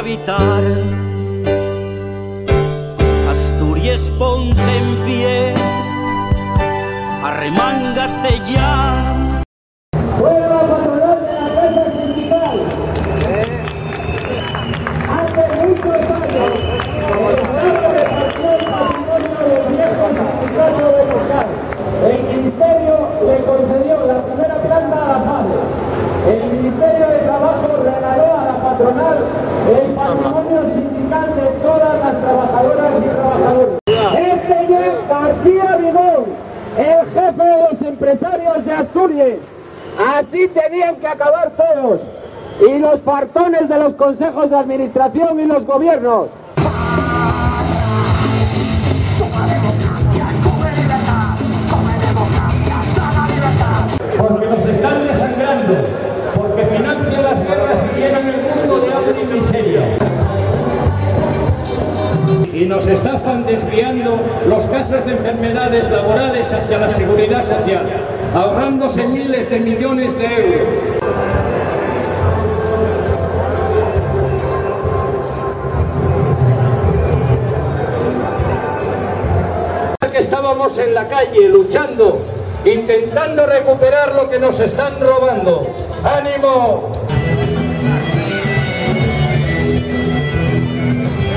evitar. Asturias, ponte en pie, arremángate ya. Fuera la patronal de la casa sindical. Hace muchos años, el Estado repartió el patrimonio del viejo sindicato de local. El Ministerio le concedió la primera planta a la FADE. El Ministerio de Trabajo regaló a la patronal el patrimonio sindical de todas las trabajadoras y trabajadores. Este es García Vigón, el jefe de los empresarios de Asturias. Así tenían que acabar todos. Y los fartones de los consejos de administración y los gobiernos. Porque nos están desangrando, porque financian las guerras y llenan el mundo de hambre y miseria. Y nos estafan desviando los casos de enfermedades laborales hacia la seguridad social, ahorrándose miles de millones de euros. Que estábamos en la calle luchando, intentando recuperar lo que nos están robando. ¡Ánimo!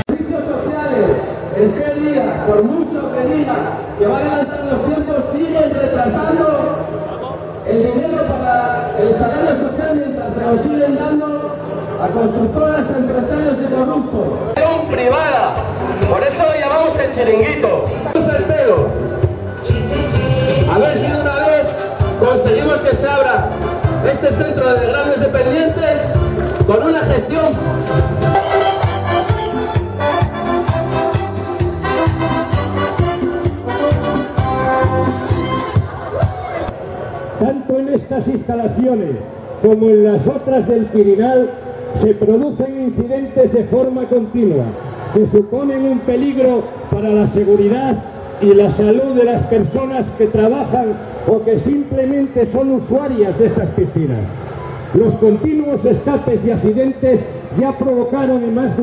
Servicios sociales, el día, por mucho que diga que van a adelantar los tiempos, siguen retrasando el dinero para el salario social mientras se lo siguen dando a constructoras, empresarios y corruptos. Es privada, por eso lo llamamos el chiringuito. El pelo. A ver si de una vez conseguimos que se abra este centro de grandes dependientes con una gestión. Tanto en estas instalaciones como en las otras del Quirinal se producen incidentes de forma continua que suponen un peligro para la seguridad y la salud de las personas que trabajan o que simplemente son usuarias de estas piscinas. Los continuos escapes y accidentes ya provocaron en más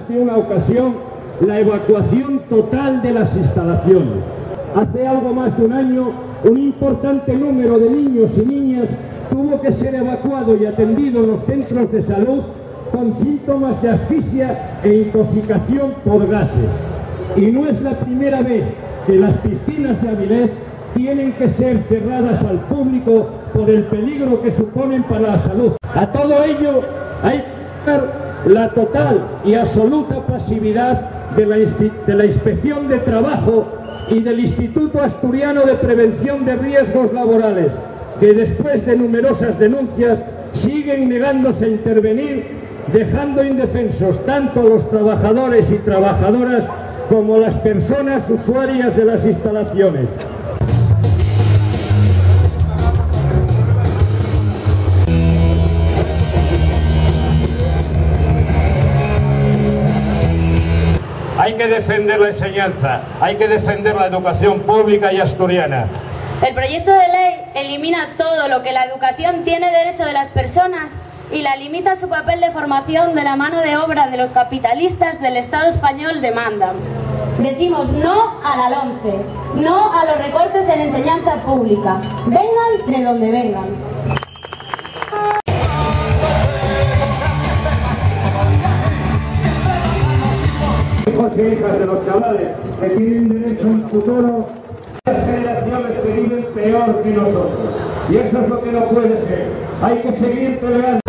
de una ocasión la evacuación total de las instalaciones. Hace algo más de un año, un importante número de niños y niñas tuvo que ser evacuado y atendido en los centros de salud con síntomas de asfixia e intoxicación por gases. Y no es la primera vez que las piscinas de Avilés tienen que ser cerradas al público por el peligro que suponen para la salud. A todo ello hay que dar la total y absoluta pasividad de la Inspección de Trabajo y del Instituto Asturiano de Prevención de Riesgos Laborales, que después de numerosas denuncias siguen negándose a intervenir, dejando indefensos tanto a los trabajadores y trabajadoras como las personas usuarias de las instalaciones. Hay que defender la enseñanza, hay que defender la educación pública y asturiana. El proyecto de ley elimina todo lo que la educación tiene derecho de las personas y la limita su papel de formación de la mano de obra de los capitalistas del Estado español demandan. Decimos no a la LOMCE, no a los recortes en enseñanza pública, vengan de donde vengan. Hijos e hijas de los chavales que tienen derecho a un futuro, las generaciones que viven peor que nosotros. Y eso es lo que no puede ser. Hay que seguir peleando.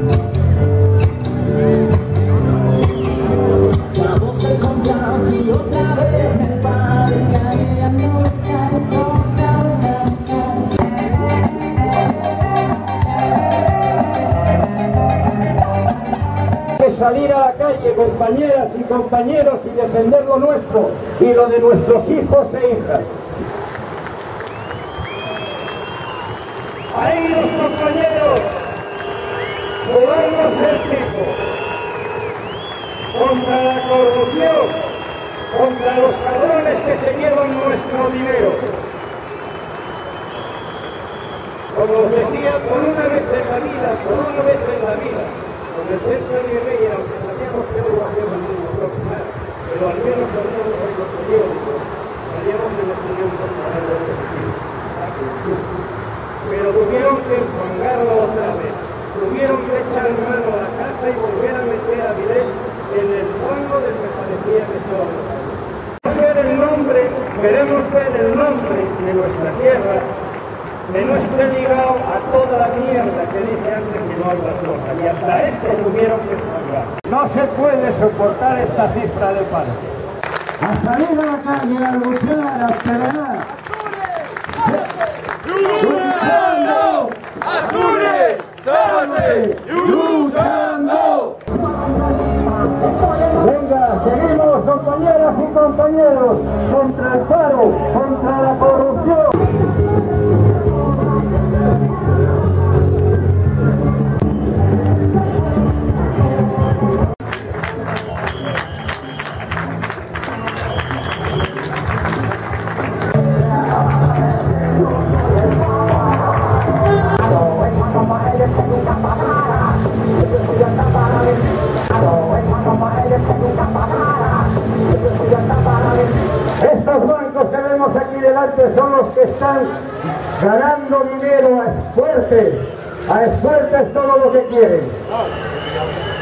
Vamos a encontrarte y otra vez en el parque. Salir a la calle, compañeras y compañeros, y defender lo nuestro y lo de nuestros hijos e hijas. Ahí los compañeros, jugamos el pico contra la corrupción, contra los cabrones que se llevan nuestro dinero. Como os decía, por una vez en la vida, con el centro de mi rey, aunque sabía sabíamos que no iba a ser el mundo próximo, pero al menos salíamos en los periódicos, salíamos en los periódicos para ver lo positivo. Pero tuvieron que enfangarlo otra vez, tuvieron que echar mano a la caza y volver a meter a Vilés en el fango del que parecía que estaba mojado. Queremos ver el nombre de nuestra tierra, que no esté ligado a toda la mierda que dice antes y no a otras cosas. Y hasta esto tuvieron que enfangar. No se puede soportar esta cifra de paro. A salir a la calle, a luchar, a pelear. ¡Luchando! ¡Asturias! ¡Sábase! ¡Luchando! Venga, seguimos compañeras y compañeros contra el paro, contra la corrupción. Estos bancos que vemos aquí delante son los que están ganando dinero a esfuertes todo lo que quieren.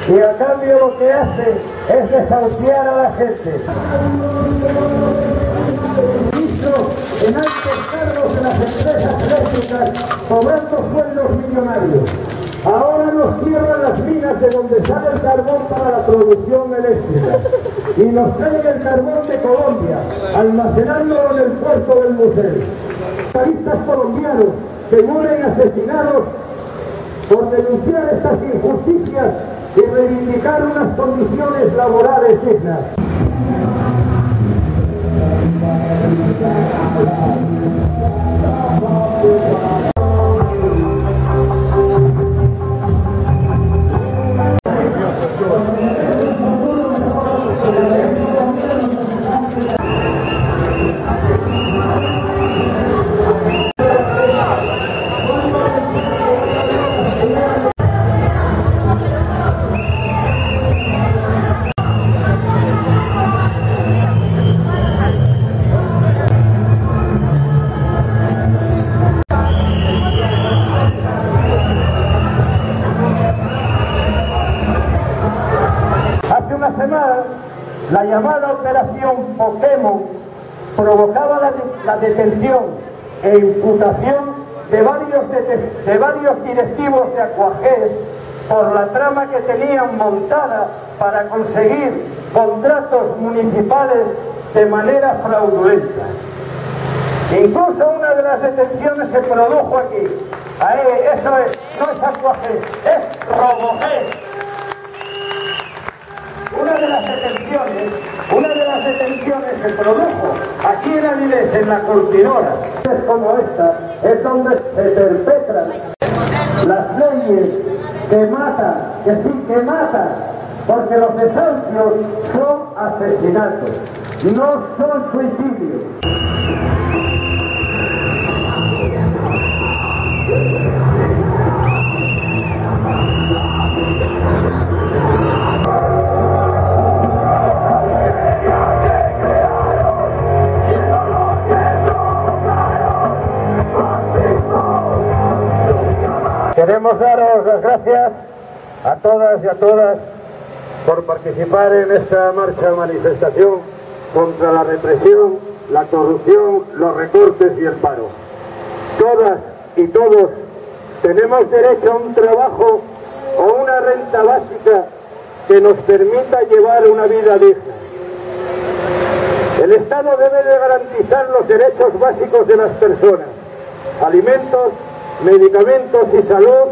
Y a cambio lo que hacen es desahuciar a la gente. Ministros en altos cargos de las empresas eléctricas cobrando sueldos millonarios. Ahora nos cierran las minas de donde sale el carbón para la producción eléctrica y nos traen el carbón de Colombia, almacenándolo en el puerto del Museo. Periodistas colombianos que mueren asesinados por denunciar estas injusticias y reivindicar unas condiciones laborales dignas. La llamada Operación Pokémon provocaba la detención e imputación de varios directivos de Aquagés por la trama que tenían montada para conseguir contratos municipales de manera fraudulenta. Incluso una de las detenciones se produjo aquí. Eso es, no es Aquagés, es Robogés. Una de las detenciones se produjo aquí en Avilés, en la Curtidora. Es como esta, es donde se perpetran las leyes que matan, que matan, porque los desahucios son asesinatos, no son suicidios. Queremos daros las gracias a todas y a todas por participar en esta marcha manifestación contra la represión, la corrupción, los recortes y el paro. Todas y todos tenemos derecho a un trabajo o una renta básica que nos permita llevar una vida digna. El Estado debe de garantizar los derechos básicos de las personas: alimentos, medicamentos y salud,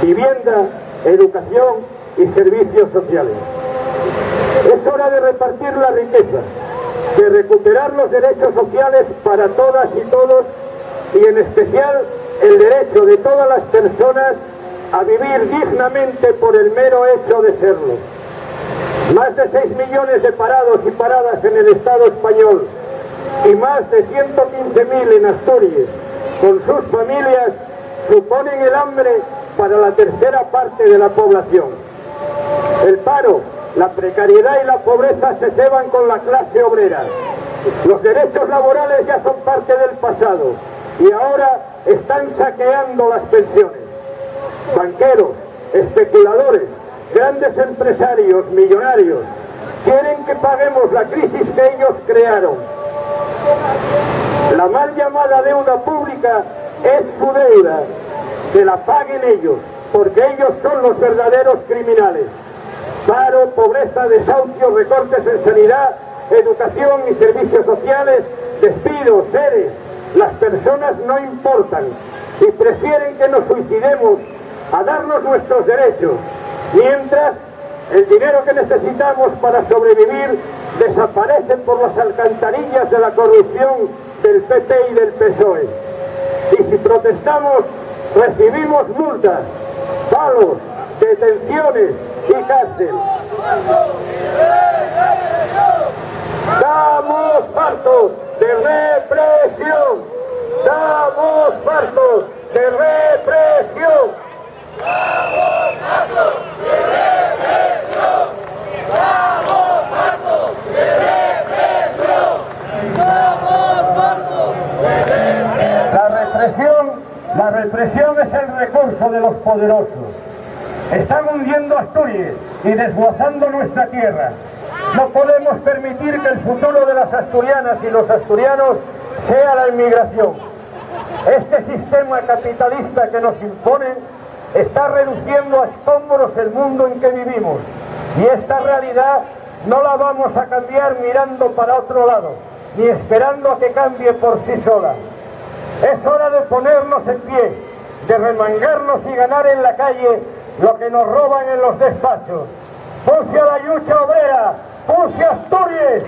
vivienda, educación y servicios sociales. Es hora de repartir la riqueza, de recuperar los derechos sociales para todas y todos, y en especial el derecho de todas las personas a vivir dignamente por el mero hecho de serlo. Más de 6 millones de parados y paradas en el Estado español y más de 115.000 en Asturias, con sus familias, suponen el hambre para la tercera parte de la población. El paro, la precariedad y la pobreza se ceban con la clase obrera. Los derechos laborales ya son parte del pasado y ahora están saqueando las pensiones. Banqueros, especuladores, grandes empresarios, millonarios, quieren que paguemos la crisis que ellos crearon. La mal llamada deuda pública es su deuda, que la paguen ellos, porque ellos son los verdaderos criminales. Paro, pobreza, desahucios, recortes en sanidad, educación y servicios sociales, despidos, seres. Las personas no importan y prefieren que nos suicidemos a darnos nuestros derechos, mientras el dinero que necesitamos para sobrevivir desaparece por las alcantarillas de la corrupción del PP y del PSOE. Y si protestamos, recibimos multas, palos, detenciones y cárcel. ¡Estamos hartos de represión! ¡Estamos hartos de represión! ¡Estamos hartos de represión! ¡Estamos hartos de represión! ¡Estamos hartos de represión! La represión es el recurso de los poderosos. Están hundiendo Asturias y desguazando nuestra tierra. No podemos permitir que el futuro de las asturianas y los asturianos sea la inmigración. Este sistema capitalista que nos imponen está reduciendo a escombros el mundo en que vivimos. Y esta realidad no la vamos a cambiar mirando para otro lado, ni esperando a que cambie por sí sola. Es hora de ponernos en pie, de remangarnos y ganar en la calle lo que nos roban en los despachos. ¡Puse a la lucha obrera! ¡Puse a Asturias!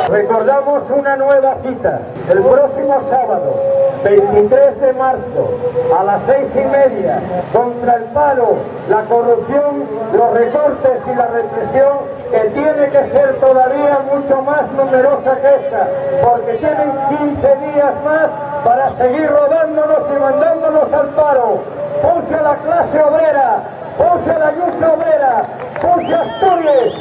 Recordamos una nueva cita, el próximo sábado, 23 de marzo, a las 6:30, contra el paro, la corrupción, los recortes y la represión, que tiene que ser todavía mucho más numerosa que esta, porque tienen 15 días más para seguir robándonos y mandándonos al paro. Puse a la clase obrera, puse a la lucha obrera, puse a Asturias.